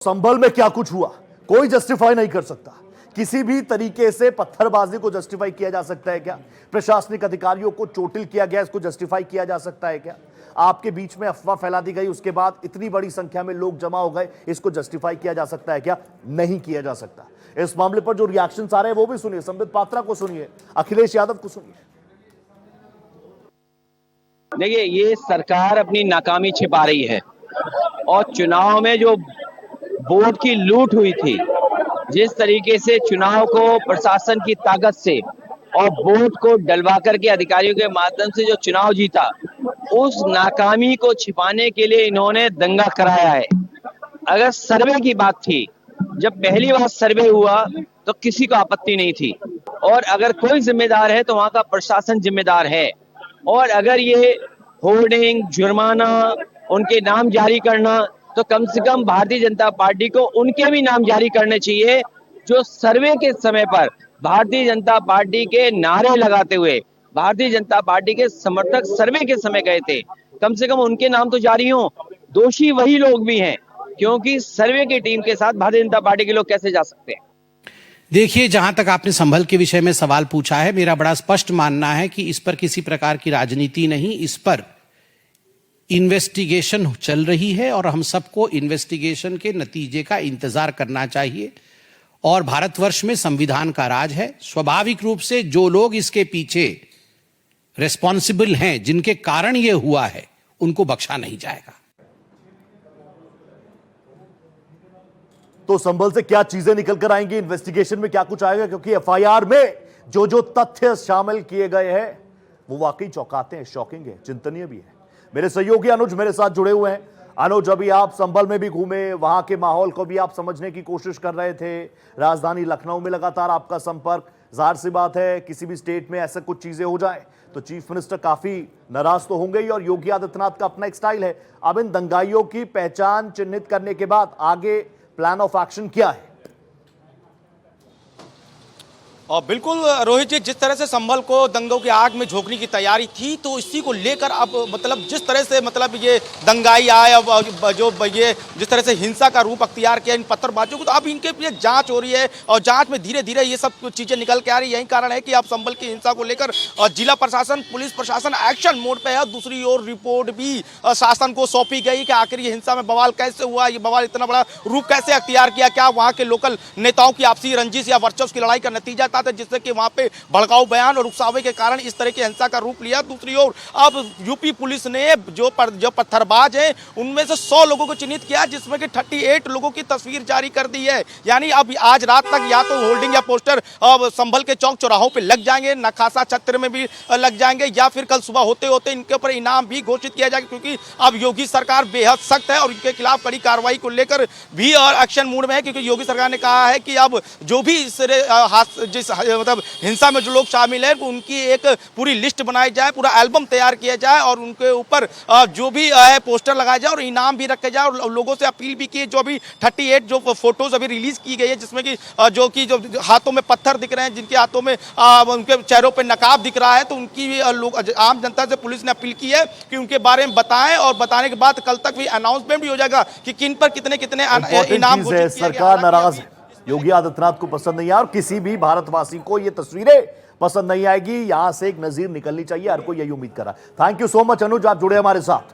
संभल में क्या कुछ हुआ कोई जस्टिफाई नहीं कर सकता। किसी भी तरीके से पत्थरबाजी को जस्टिफाई किया जा सकता है क्या? प्रशासनिक अधिकारियों को चोटिल किया गया, इसको जस्टिफाई किया जा सकता है क्या? आपके बीच में अफवाह फैला दी गई, उसके बाद इतनी बड़ी संख्या में लोग जमा हो गए, इसको जस्टिफाई किया जा सकता है क्या? नहीं किया जा सकता। इस मामले पर जो रिएक्शंस आ रहे हैं वो भी सुनिए, संबित पात्रा को सुनिए, अखिलेश यादव को सुनिए। देखिए, ये सरकार अपनी नाकामी छिपा रही है और चुनाव में जो वोट की लूट हुई थी, जिस तरीके से चुनाव को प्रशासन की ताकत से और वोट को डलवा करके अधिकारियों के माध्यम से जो चुनाव जीता, उस नाकामी को छिपाने के लिए इन्होंने दंगा कराया है। अगर सर्वे की बात थी, जब पहली बार सर्वे हुआ तो किसी को आपत्ति नहीं थी, और अगर कोई जिम्मेदार है तो वहां का प्रशासन जिम्मेदार है। और अगर ये होर्डिंग, जुर्माना, उनके नाम जारी करना, तो कम से कम भारतीय जनता पार्टी को उनके भी नाम जारी करने चाहिए जो सर्वे के समय पर भारतीय जनता पार्टी के नारे लगाते हुए भारतीय जनता पार्टी के समर्थक सर्वे के समय गए थे। कम से कम उनके नाम तो जारी हों। दोषी वही लोग भी हैं, क्योंकि सर्वे की टीम के साथ भारतीय जनता पार्टी के लोग कैसे जा सकते हैं? देखिए, जहां तक आपने संभल के विषय में सवाल पूछा है, मेरा बड़ा स्पष्ट मानना है कि इस पर किसी प्रकार की राजनीति नहीं, इस पर इन्वेस्टिगेशन चल रही है और हम सबको इन्वेस्टिगेशन के नतीजे का इंतजार करना चाहिए। और भारतवर्ष में संविधान का राज है। स्वाभाविक रूप से जो लोग इसके पीछे रिस्पॉन्सिबल हैं, जिनके कारण यह हुआ है, उनको बख्शा नहीं जाएगा। तो संभल से क्या चीजें निकल कर आएंगी, इन्वेस्टिगेशन में क्या कुछ आएगा? क्योंकि एफआईआर में जो तथ्य शामिल किए गए हैं वो वाकई चौंकाते हैं, शॉकिंग है, चिंतनीय भी है। मेरे सहयोगी अनुज मेरे साथ जुड़े हुए हैं। अनुज, अभी आप संभल में भी घूमे, वहां के माहौल को भी आप समझने की कोशिश कर रहे थे। राजधानी लखनऊ में लगातार आपका संपर्क, जाहिर सी बात है किसी भी स्टेट में ऐसे कुछ चीजें हो जाए तो चीफ मिनिस्टर काफी नाराज तो होंगे ही, और योगी आदित्यनाथ का अपना एक स्टाइल है। अब इन दंगाइयों की पहचान चिन्हित करने के बाद आगे प्लान ऑफ एक्शन क्या है? और बिल्कुल रोहित जी, जिस तरह से संभल को दंगों की आग में झोंकने की तैयारी थी, तो इसी को लेकर अब जिस तरह से ये दंगाई आए, अब जो ये जिस तरह से हिंसा का रूप अख्तियार किया इन पत्थरबाजों को, तो अब इनके लिए जांच हो रही है और जांच में धीरे धीरे ये सब चीजें निकल के आ रही है। यही कारण है कि अब संभल की हिंसा को लेकर जिला प्रशासन, पुलिस प्रशासन एक्शन मोड पे है। दूसरी ओर रिपोर्ट भी शासन को सौंपी गई कि आखिर ये हिंसा में बवाल कैसे हुआ, ये बवाल इतना बड़ा रूप कैसे अख्तियार किया, क्या वहाँ के लोकल नेताओं की आपसी रंजिश या वर्चस्व की लड़ाई का नतीजा था, जिससे कि वहां पे भड़काऊ बयान और उकसावे के कारण इस तरह की हिंसा का रूप लिया। दूसरी ओर अब यूपी पुलिस ने जो पत्थरबाज हैं उनमें से 100 लोगों को चिन्हित किया, जिसमें कि 38 लोगों की तस्वीर जारी कर दी है। यानी अब आज रात तक या तो होल्डिंग या पोस्टर अब संभल के चौक चौराहों पे लग जाएंगे, नखासा छत्र में भी लग जाएंगे, या फिर कल सुबह होते होते इनके ऊपर इनाम भी घोषित किया जाएगा, क्योंकि अब योगी सरकार बेहद सख्त है और इनके खिलाफ कड़ी कार्रवाई को लेकर भी और एक्शन मूड में है। क्योंकि योगी सरकार ने कहा है कि अब जो भी हिंसा में जो लोग शामिल हैं उनकी एक पूरी लिस्ट बनाई जाए, पूरा एल्बम तैयार किया जाए और उनके ऊपर जो भी है पोस्टर लगाए जाए और इनाम भी रखे जाए। और लोगों से अपील भी की, जो अभी 38 जो फोटोज अभी रिलीज की गई है, जिसमें कि जो हाथों में पत्थर दिख रहे हैं, जिनके हाथों में उनके चेहरों पर नकाब दिख रहा है, तो उनकी भी आम जनता से पुलिस ने अपील की है कि उनके बारे में बताएं, और बताने के बाद कल तक भी अनाउंसमेंट भी हो जाएगा कि किन पर कितने कितने इनाम घोषित किए गए। सरकार नाराज है, योगी आदित्यनाथ को पसंद नहीं आया और किसी भी भारतवासी को ये तस्वीरें पसंद नहीं आएगी। यहां से एक नजीर निकलनी चाहिए, हर कोई यही उम्मीद कर रहा है। थैंक यू सो मच अनुज, आप जुड़े हमारे साथ।